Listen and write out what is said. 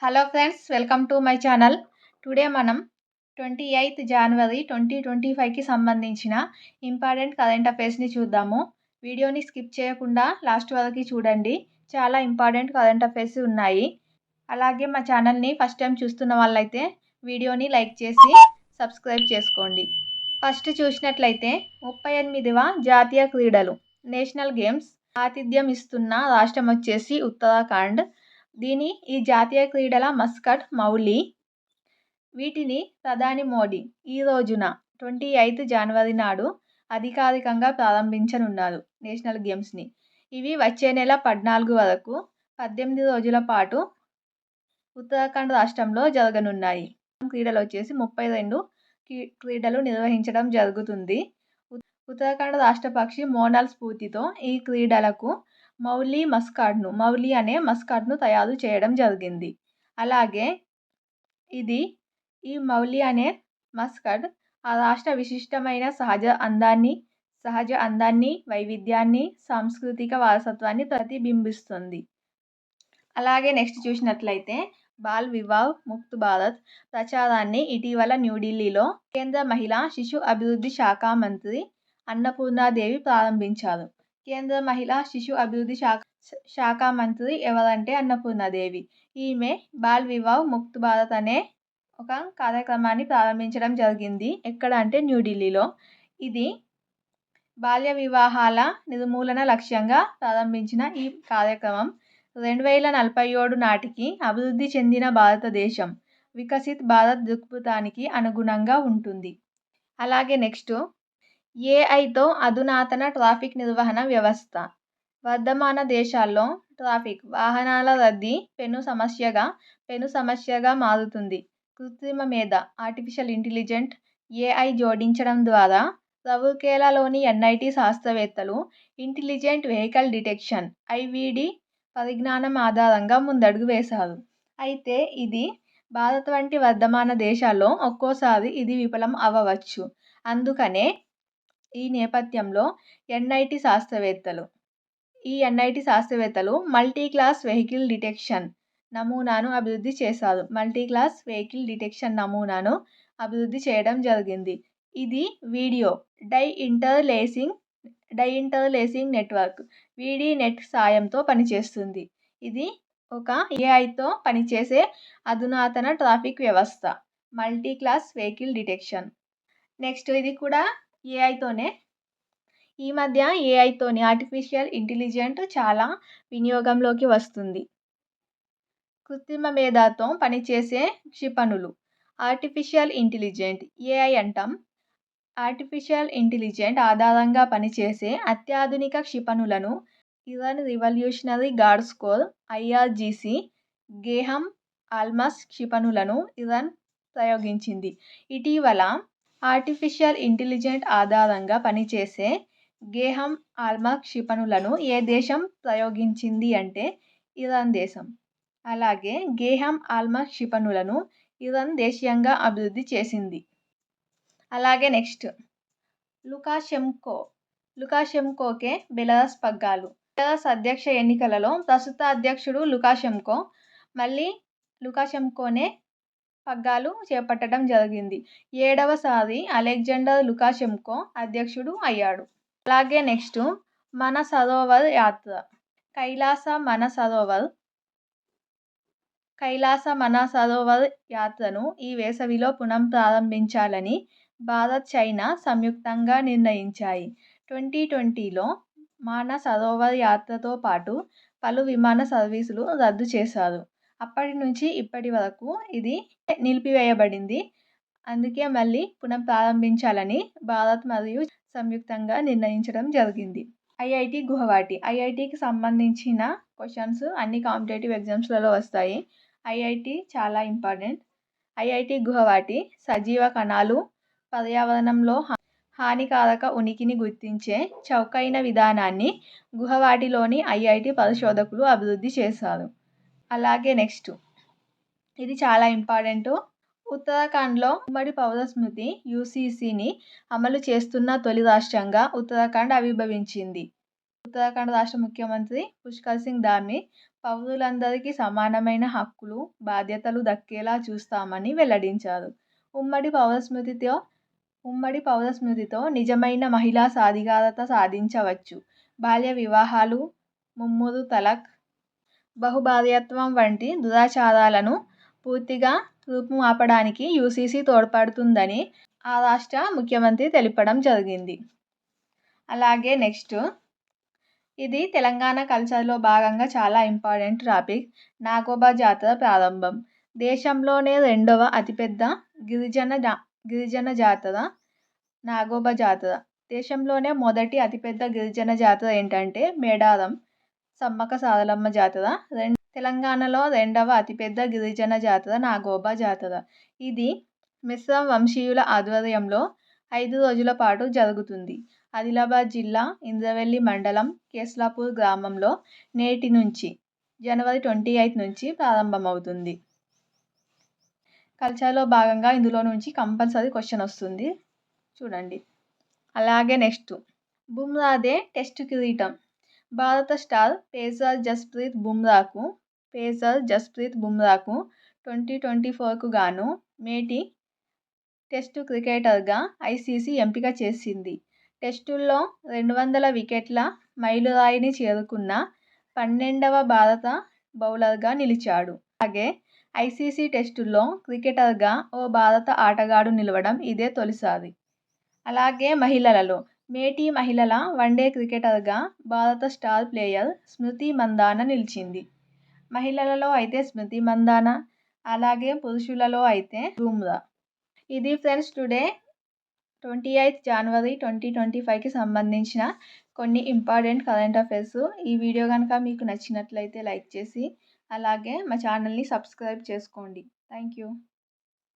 Hello friends, welcome to my channel. Today మనం 28th జనవరి 2025కి సంబంధించిన important current అఫైర్స్ని చూద్దాము. వీడియోని స్కిప్ చేయకుండా లాస్ట్ వరకు చూడండి. చాలా ఇంపార్టెంట్ కరెంట్ అఫైర్స్ ఉన్నాయి. అలాగే మా ఛానల్ని ఫస్ట్ టైం చూస్తున్న వాళ్ళైతే వీడియోని లైక్ చేసి సబ్స్క్రైబ్ చేసుకోండి. ఫస్ట్ చూసినట్లయితే 38వ జాతీయ క్రీడలు నేషనల్ గేమ్స్ ఆతిథ్యం ఇస్తున్న రాష్ట్రం వచ్చేసి ఉత్తరాఖండ్. ఈ జాతీయ క్రీడల మస్కట్ మౌలి. వీటిని ప్రధాని మోడీ ఈ రోజున 28th జనవరి నాడు అధికారికంగా ప్రారంభించనున్నారు నేషనల్ గేమ్స్ని. ఇవి వచ్చే నెల 14 వరకు 18 రోజుల పాటు ఉత్తరాఖండ్ రాష్ట్రంలో జరగనున్నాయి. క్రీడలు వచ్చేసి 32 క్రీడలు నిర్వహించడం జరుగుతుంది. ఉత్తరాఖండ్ రాష్ట్ర పక్షి మోనాల్ స్ఫూర్తితో ఈ క్రీడలకు మౌలి అనే మస్కట్ను తయారు చేయడం జరిగింది. అలాగే ఈ మౌలి అనే మస్కట్ ఆ రాష్ట్ర విశిష్టమైన సహజ అందాన్ని, వైవిధ్యాన్ని, సాంస్కృతిక వారసత్వాన్ని ప్రతిబింబిస్తుంది. అలాగే నెక్స్ట్ చూసినట్లయితే బాల్ వివాహ్ ముక్త్ భారత్ ప్రచారాన్ని ఇటీవల న్యూఢిల్లీలో కేంద్ర మహిళా శిశు అభివృద్ధి శాఖ మంత్రి అన్నపూర్ణాదేవి ప్రారంభించారు. కేంద్ర మహిళా శిశు అభివృద్ధి శాఖ మంత్రి ఎవరంటే అన్నపూర్ణాదేవి. ఈమె బాల్ వివాహ్ ముక్త్ భారత్ అనే ఒక కార్యక్రమాన్ని ప్రారంభించడం జరిగింది. ఎక్కడ అంటే న్యూఢిల్లీలో. ఇది బాల్య వివాహాల నిర్మూలన లక్ష్యంగా ప్రారంభించిన ఈ కార్యక్రమం 2047 నాటికి అభివృద్ధి చెందిన భారతదేశం, వికసిత్ భారత్ దృక్పథానికి అనుగుణంగా ఉంటుంది. అలాగే నెక్స్ట్ ఏఐతో అధునాతన ట్రాఫిక్ నిర్వహణ వ్యవస్థ. వర్ధమాన దేశాల్లో ట్రాఫిక్ వాహనాల రద్దీ పెను సమస్యగా మారుతుంది. కృత్రిమ మేధ ఆర్టిఫిషియల్ ఇంటెలిజెంట్ ఏఐ జోడించడం ద్వారా రౌర్కేలాలోని ఎన్ఐటి శాస్త్రవేత్తలు ఇంటెలిజెంట్ వెహికల్ డిటెక్షన్ ఐవిడి పరిజ్ఞానం ఆధారంగా ముందడుగు వేశారు. అయితే ఇది భారత్ వంటి వర్ధమాన దేశాల్లో ఒక్కోసారి ఇది విఫలం అవ్వవచ్చు. అందుకనే ఈ నేపథ్యంలో ఎన్ఐటి శాస్త్రవేత్తలు మల్టీ క్లాస్ వెహికల్ డిటెక్షన్ నమూనాను అభివృద్ధి చేశారు. అభివృద్ధి చేయడం జరిగింది. ఇది వీడియో డైఇంటర్లేసింగ్ నెట్వర్క్ వీడినెట్ సాయంతో పనిచేస్తుంది. ఇది ఒక ఏఐతో పనిచేసే అధునాతన ట్రాఫిక్ వ్యవస్థ, multi class vehicle detection. Next ఇది కూడా ఏఐతోనే. ఈ మధ్య ఏఐతోని ఆర్టిఫిషియల్ ఇంటెలిజెంట్ చాలా వినియోగంలోకి వస్తుంది. కృత్రిమ మేధతో పనిచేసే క్షిపణులు ఆర్టిఫిషియల్ ఇంటెలిజెంట్ ఏఐ అంటాం. ఆర్టిఫిషియల్ ఇంటెలిజెంట్ ఆధారంగా పనిచేసే అత్యాధునిక క్షిపణులను Iran revolutionary guards core IRGC Ghaem Almas క్షిపణులను ఇరాన్ ప్రయోగించింది. ఇటీవల ఆర్టిఫిషియల్ ఇంటెలిజెంట్ ఆధారంగా పనిచేసే గేహమ్ ఆల్మాస్ క్షిపణులను ఏ దేశం ప్రయోగించింది అంటే ఇరాన్ దేశం. అలాగే గేహమ్ ఆల్మాస్ క్షిపణులను ఇరాన్ దేశీయంగా అభివృద్ధి చేసింది. అలాగే నెక్స్ట్ లుకాషెంకోకే బెలారస్ పగ్గాలు. బెలారస్ అధ్యక్ష ఎన్నికలలో ప్రస్తుత అధ్యక్షుడు లుకాషెంకోనే పగ్గాలు చేపట్టడం జరిగింది. 7వసారి అలెగ్జాండర్ లుకాషెంకో అధ్యక్షుడు అయ్యాడు. అలాగే నెక్స్ట్ మనసరోవర్ యాత్ర. కైలాస మనసరోవర్ యాత్రను ఈ వేసవిలో పునఃప్రారంభించాలని భారత్, చైనా సంయుక్తంగా నిర్ణయించాయి. 2020లో మానసరోవర్ యాత్రతో పాటు పలు విమాన సర్వీసులు రద్దు చేశారు. అప్పటి నుంచి ఇప్పటి వరకు ఇది నిలిపివేయబడింది. అందుకే మళ్ళీ పునఃప్రారంభించాలని భారత్ మరియు సంయుక్తంగా నిర్ణయించడం జరిగింది. ఐఐటి గువాహటి. ఐఐటికి సంబంధించిన క్వశ్చన్స్ అన్ని కాంపిటేటివ్ ఎగ్జామ్స్లలో వస్తాయి. ఐఐటి చాలా ఇంపార్టెంట్. ఐఐటి గువాహటి సజీవ కణాలు, పర్యావరణంలో హానికారక ఉనికిని గుర్తించే చౌకైన విధానాన్ని గువాహటిలోని ఐఐటి పరిశోధకులు అభివృద్ధి చేశారు. అలాగే నెక్స్ట్ ఇది చాలా ఇంపార్టెంట్. ఉత్తరాఖండ్లో ఉమ్మడి పౌర స్మృతి యూసీసీని అమలు చేస్తున్న తొలి రాష్ట్రంగా ఉత్తరాఖండ్ ఆవిర్భవించింది. ఉత్తరాఖండ్ రాష్ట్ర ముఖ్యమంత్రి పుష్కర్ సింగ్ ధామీ పౌరులందరికీ సమానమైన హక్కులు, బాధ్యతలు దక్కేలా చూస్తామని వెల్లడించారు. ఉమ్మడి పౌర స్మృతితో నిజమైన మహిళా సాధికారత సాధించవచ్చు. బాల్య వివాహాలు, ముమ్మురు తలాక్, బహుభార్యత్వం వంటి దురాచారాలను పూర్తిగా రూపుమాపడానికి యూసీసీ తోడ్పడుతుందని ఆ రాష్ట్ర ముఖ్యమంత్రి తెలపడం జరిగింది. అలాగే నెక్స్ట్, ఇది తెలంగాణ కల్చర్లో భాగంగా చాలా ఇంపార్టెంట్ టాపిక్. నాగోబా జాతర ప్రారంభం. దేశంలోనే రెండవ అతిపెద్ద గిరిజన జాతర నాగోబా జాతర. దేశంలోనే మొదటి అతిపెద్ద గిరిజన జాతర ఏంటంటే మేడారం సమ్మక్క సారలమ్మ జాతర. తెలంగాణలో రెండవ అతిపెద్ద గిరిజన జాతర నాగోబా జాతర. ఇది మిశ్రమ వంశీయుల ఆధ్వర్యంలో 5 రోజుల పాటు జరుగుతుంది. ఆదిలాబాద్ జిల్లా ఇంద్రవెల్లి మండలం కేస్లాపూర్ గ్రామంలో నేటి నుంచి జనవరి 28 నుంచి ప్రారంభమవుతుంది. కల్చర్లో భాగంగా ఇందులో నుంచి కంపల్సరీ క్వశ్చన్ వస్తుంది, చూడండి. అలాగే నెక్స్ట్, బుమ్రాదే టెస్ట్ కిరీటం. భారత స్టార్ పేసర్ జస్ప్రీత్ బుమ్రాకు 2024కు గాను మేటి టెస్టు క్రికెటర్గా ఐసీసీ ఎంపిక చేసింది. టెస్టుల్లో 200 వికెట్ల మైలురాయిని చేరుకున్న 12వ భారత బౌలర్గా నిలిచాడు. అలాగే ఐసీసీ టెస్టుల్లో క్రికెటర్గా ఓ భారత ఆటగాడు నిలవడం ఇదే తొలిసారి. అలాగే మహిళలలో మేటి మహిళల వన్డే క్రికెటర్గా భారత స్టార్ ప్లేయర్ స్మృతి మందాన నిలిచింది. మహిళలలో అయితే స్మృతి మందాన, అలాగే పురుషులలో అయితే బుమ్రా. ఇది ఫ్రెండ్స్ టుడే 28 జనవరి 2025కి సంబంధించిన కొన్ని ఇంపార్టెంట్ కరెంట్ అఫైర్స్. ఈ వీడియో కనుక మీకు నచ్చినట్లయితే లైక్ చేసి అలాగే మా ఛానల్ని సబ్స్క్రైబ్ చేసుకోండి. Thank you.